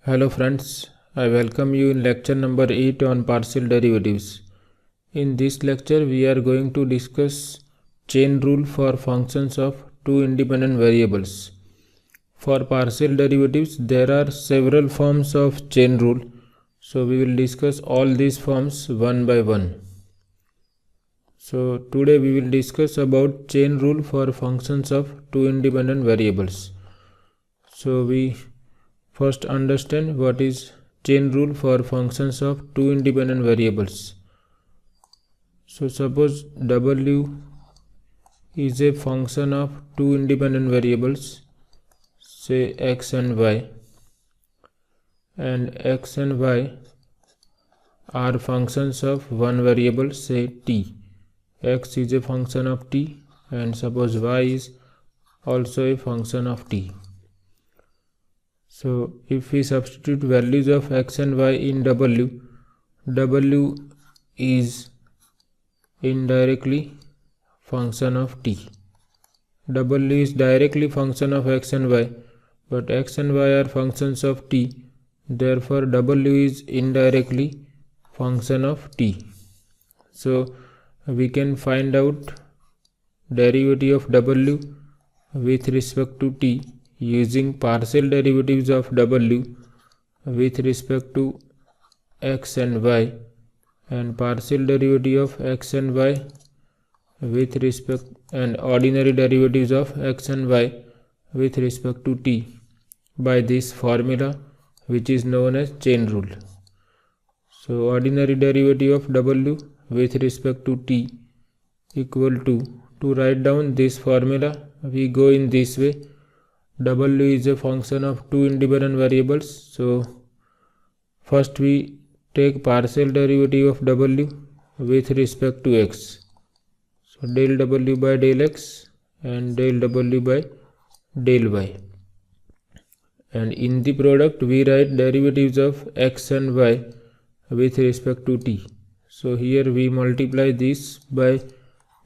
Hello friends, I welcome you in lecture number 8 on partial derivatives. In this lecture we are going to discuss chain rule for functions of two independent variables. For partial derivatives there are several forms of chain rule, so we will discuss all these forms one by one. So today we will discuss about chain rule for functions of two independent variables. So we first understand what is chain rule for functions of two independent variables. So suppose w is a function of two independent variables, say x and y, and x and y are functions of one variable, say t. X is a function of t and suppose y is also a function of t. So if we substitute values of x and y in w is indirectly function of t. W is directly function of x and y, but x and y are functions of t, therefore w is indirectly function of t. So we can find out derivative of w with respect to t using partial derivatives of w with respect to x and y and partial derivative of x and y with respect and ordinary derivatives of x and y with respect to t by this formula which is known as chain rule. So ordinary derivative of w with respect to t equal to write down this formula we go in this way. W is a function of two independent variables, so first we take partial derivative of w with respect to x. So del w by del x and del w by del y. And in the product we write derivatives of x and y with respect to t. So here we multiply this by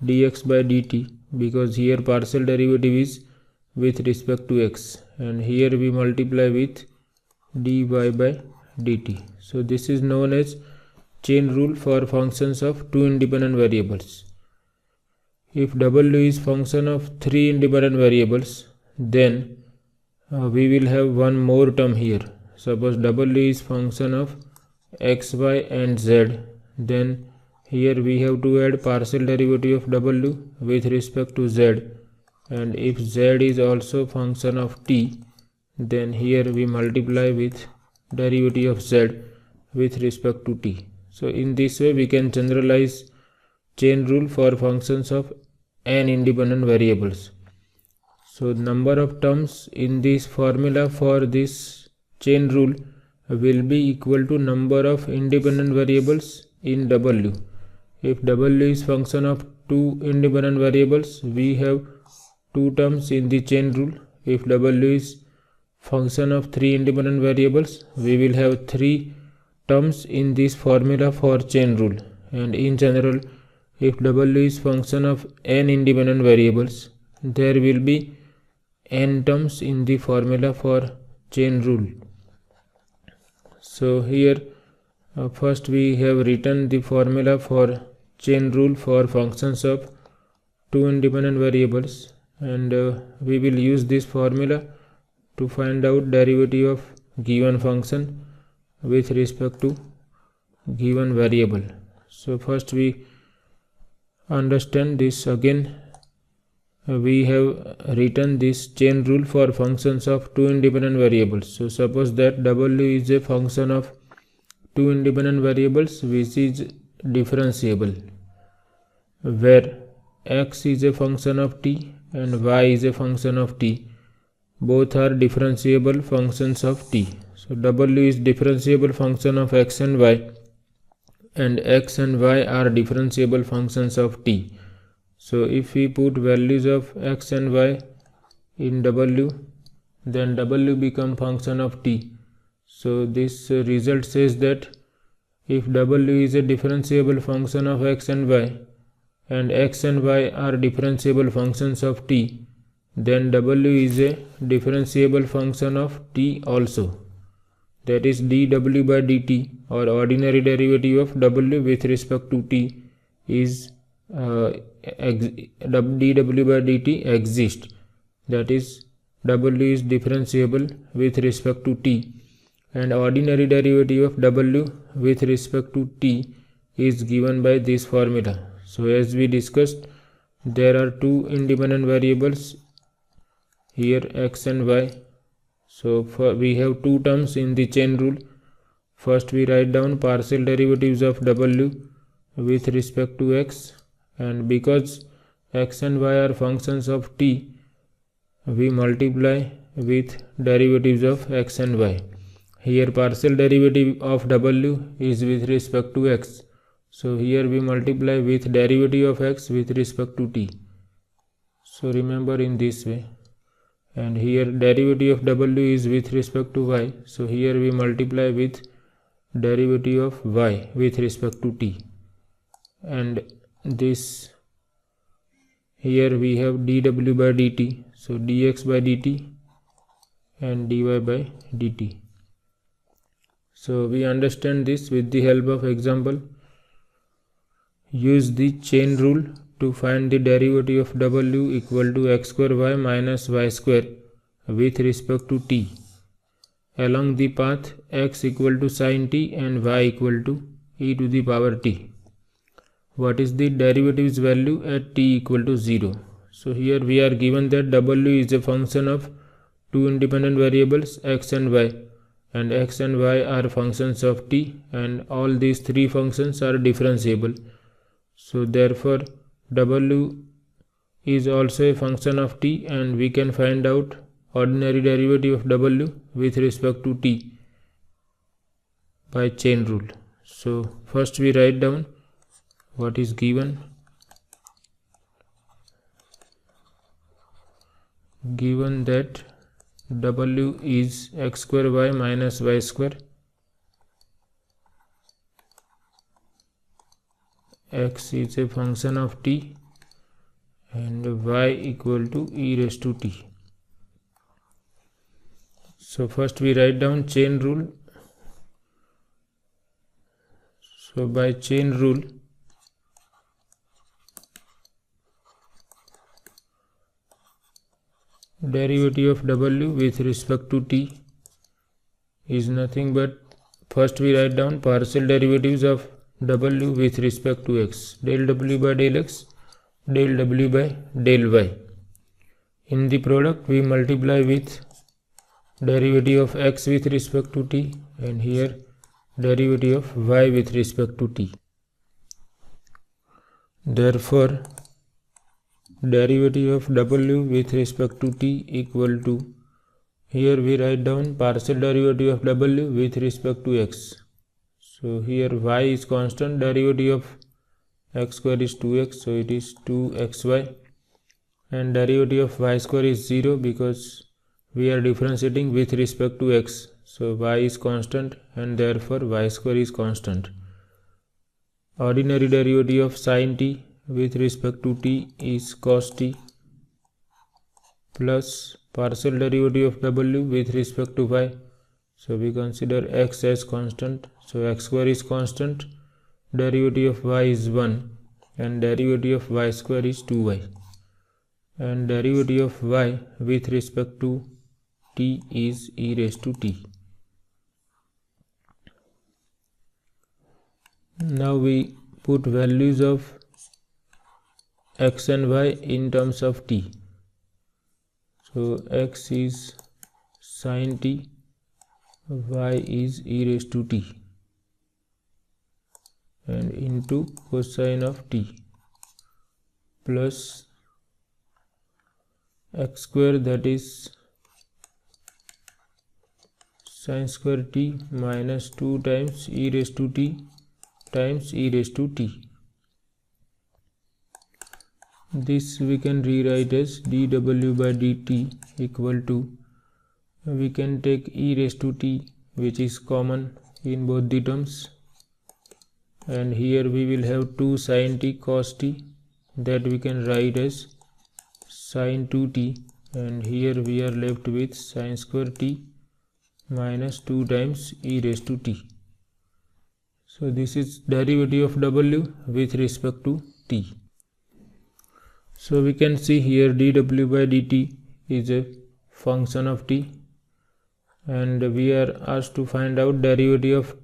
dx by dt because here partial derivative is with respect to x and here we multiply with dy by dt. So this is known as chain rule for functions of two independent variables. If w is function of three independent variables, then we will have one more term here. Suppose w is function of x, y and z, then here we have to add partial derivative of w with respect to z, and if z is also function of t, then here we multiply with derivative of z with respect to t. So in this way we can generalize chain rule for functions of n independent variables. So number of terms in this formula for this chain rule will be equal to number of independent variables in w. If w is function of two independent variables, we have two terms in the chain rule. If w is function of three independent variables, we will have three terms in this formula for chain rule. And in general, if w is function of n independent variables, there will be n terms in the formula for chain rule. So here first we have written the formula for chain rule for functions of two independent variables, and we will use this formula to find out derivative of given function with respect to given variable. So first we understand this again. We have written this chain rule for functions of two independent variables. So suppose that w is a function of two independent variables which is differentiable, where x is a function of t and y is a function of t. Both are differentiable functions of t. So w is differentiable function of x and y, and x and y are differentiable functions of t. So if we put values of x and y in w, then w become function of t. So this result says that if w is a differentiable function of x and y are differentiable functions of t, then w is a differentiable function of t also. that is dw by dt, or ordinary derivative of w with respect to t, is dw by dt exists, that is w is differentiable with respect to t, and ordinary derivative of w with respect to t is given by this formula. So as we discussed, there are two independent variables here, x and y. So we have two terms in the chain rule. First we write down partial derivatives of w with respect to x, and because x and y are functions of t, we multiply with derivatives of x and y. Here partial derivative of w is with respect to x, so here we multiply with derivative of x with respect to t. So remember in this way. And here derivative of w is with respect to y, so here we multiply with derivative of y with respect to t. And this, here we have dw by dt, so dx by dt and dy by dt. So we understand this with the help of example. Use the chain rule to find the derivative of w equal to x square y minus y square with respect to t along the path x equal to sin t and y equal to e to the power t. What is the derivative's value at t equal to 0? So here we are given that w is a function of two independent variables x and y, and x and y are functions of t, and all these three functions are differentiable. So therefore w is also a function of t, and we can find out ordinary derivative of w with respect to t by chain rule. So first we write down what is given. Given that w is x square y minus y square, x is a function of t, and y equal to e raised to t. So first we write down chain rule. So by chain rule, derivative of w with respect to t is nothing but, first we write down partial derivatives of w with respect to x, del w by del x, del w by del y. In the product we multiply with derivative of x with respect to t, and here derivative of y with respect to t. Therefore derivative of w with respect to t equal to, here we write down partial derivative of w with respect to x. So here y is constant, derivative of x square is 2x, so it is 2xy, and derivative of y square is 0 because we are differentiating with respect to x. So y is constant, and therefore y square is constant. Ordinary derivative of sin t with respect to t is cos t, plus partial derivative of w with respect to y. So we consider x as constant, so x square is constant, derivative of y is 1, and derivative of y square is 2y, and derivative of y with respect to t is e raised to t. Now we put values of x and y in terms of t. So x is sin t, y is e raised to t, and into cosine of t, plus x square, that is sin square t minus 2 times e raised to t times e raised to t. This we can rewrite as dw by dt equal to, we can take e raised to t, which is common in both the terms, and here we will have 2 sin t cos t, that we can write as sin 2t, and here we are left with sin square t minus 2 times e raised to t. So this is derivative of w with respect to t. So we can see here dw by dt is a function of t, and we are asked to find out derivative of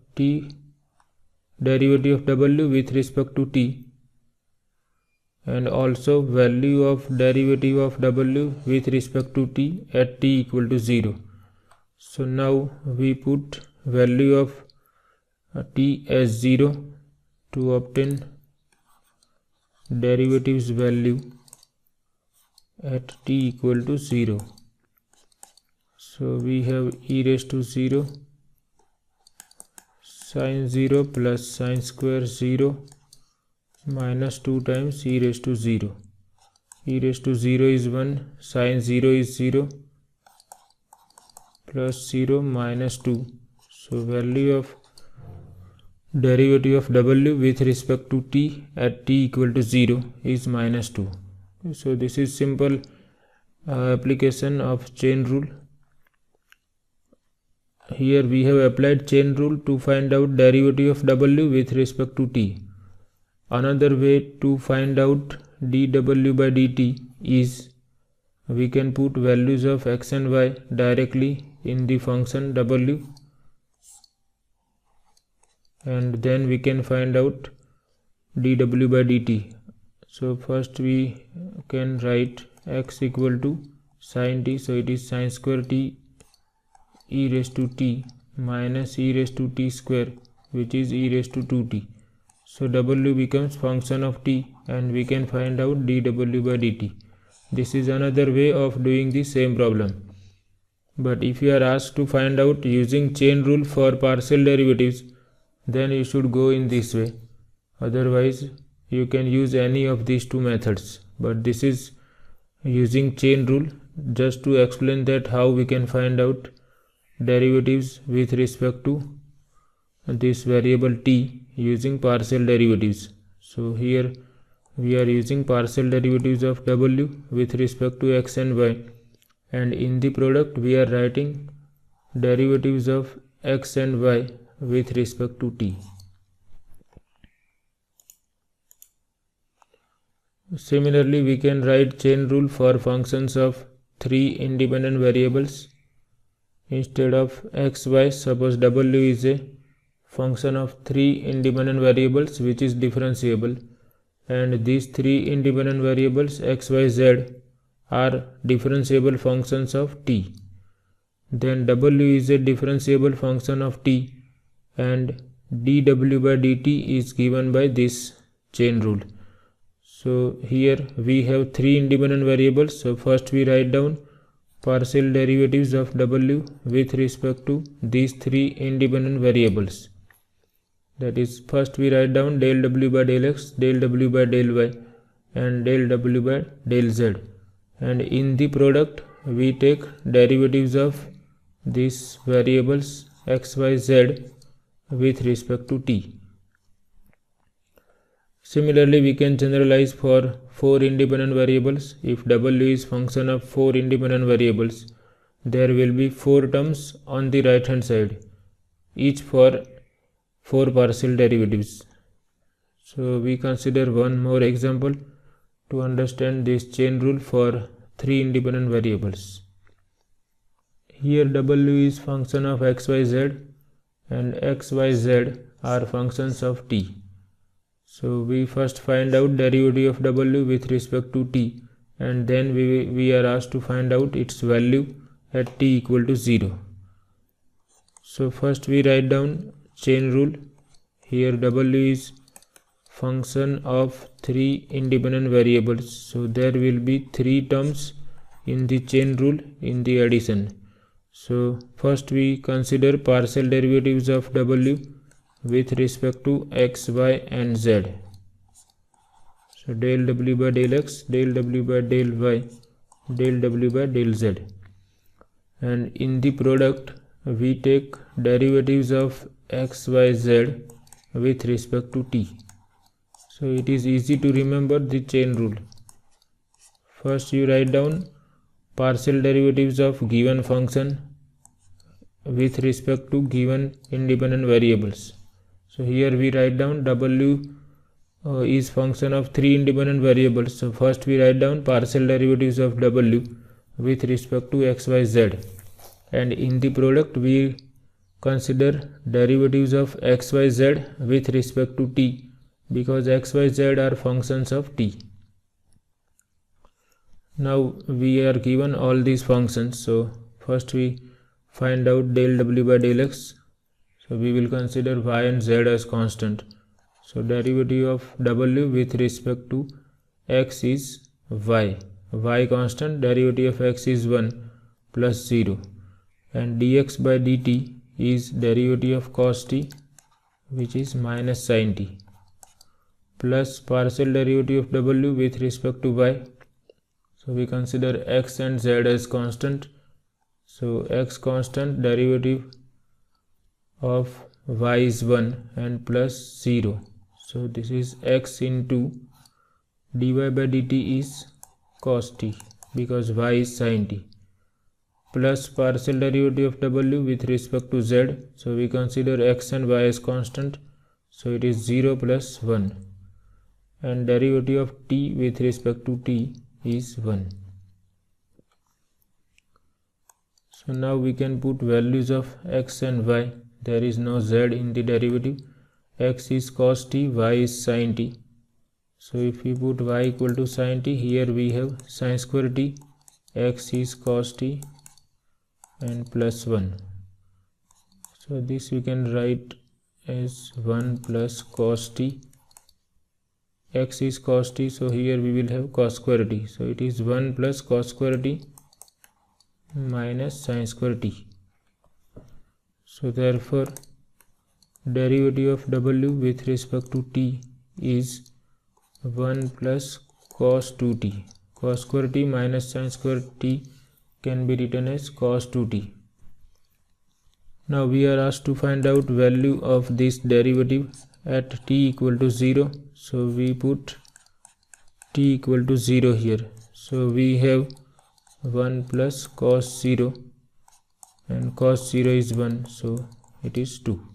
w with respect to t, and also value of derivative of w with respect to t at t equal to 0. So now we put value of t as 0 to obtain derivatives value at t equal to 0. So we have e raised to 0 sine 0 plus sine square 0 minus 2 times e raised to 0. E raised to 0 is 1, sine 0 is 0, plus 0 minus 2. So value of derivative of w with respect to t at t equal to 0 is minus 2. So this is simple application of chain rule. Here we have applied chain rule to find out derivative of w with respect to t. Another way to find out dw by dt is we can put values of x and y directly in the function w, and then we can find out dw by dt. So first we can write x equal to sine t, so it is sine square t e raised to t minus e raised to t square, which is e raised to 2t. So w becomes function of t, and we can find out dw by dt. This is another way of doing the same problem. But if you are asked to find out using chain rule for partial derivatives, then you should go in this way. Otherwise you can use any of these two methods, but this is using chain rule just to explain that how we can find out derivatives with respect to this variable t using partial derivatives. So here we are using partial derivatives of w with respect to x and y, and in the product we are writing derivatives of x and y with respect to t. Similarly, we can write chain rule for functions of 3 independent variables. Instead of x, y, suppose w is a function of 3 independent variables which is differentiable, and these 3 independent variables x, y, z are differentiable functions of t. Then w is a differentiable function of t, and dw by dt is given by this chain rule. So here we have 3 independent variables. So first we write down partial derivatives of w with respect to these 3 independent variables. That is, first we write down del w by del x, del w by del y, and del w by del z. And in the product we take derivatives of these variables x, y, z with respect to t. Similarly, we can generalize for 4 independent variables. If w is function of 4 independent variables, there will be 4 terms on the right hand side, each for 4 partial derivatives. So we consider one more example to understand this chain rule for 3 independent variables. Here w is function of x, y, z, and x, y, z are functions of t. So we first find out derivative of w with respect to t, and then we are asked to find out its value at t equal to 0. So first we write down chain rule. Here w is function of 3 independent variables, so there will be 3 terms in the chain rule in the addition. So first we consider partial derivatives of w with respect to x, y, and z. So del w by del x, del w by del y, del w by del z. And in the product we take derivatives of x, y, z with respect to t. So it is easy to remember the chain rule. First you write down partial derivatives of given function with respect to given independent variables. So here we write down w is function of 3 independent variables. So first we write down partial derivatives of w with respect to x, y, z, and in the product we consider derivatives of x, y, z with respect to t, because x, y, z are functions of t. Now we are given all these functions, so first we find out del w by del x. So we will consider y and z as constant. So derivative of w with respect to x is y constant, derivative of x is 1 plus 0, and dx by dt is derivative of cos t, which is minus sin t, plus partial derivative of w with respect to y. So we consider x and z as constant. So x constant, derivative of y is 1 and plus 0. So this is x into dy by dt is cos t, because y is sin t, plus partial derivative of w with respect to z. So we consider x and y as constant. So it is 0 plus 1, and derivative of t with respect to t is 1. So now we can put values of x and y. There is no z in the derivative. X is cos t, y is sin t. So if we put y equal to sin t, here we have sin square t, x is cos t, and plus 1. So this we can write as 1 plus cos t. X is cos t, so here we will have cos square t. So it is 1 plus cos square t minus sin square t. So therefore derivative of w with respect to t is 1 plus cos 2t. Cos square t minus sin square t can be written as cos 2t. Now we are asked to find out value of this derivative at t equal to 0. So we put t equal to 0 here. So we have 1 plus cos 0, and cos 0 is 1, so it is 2.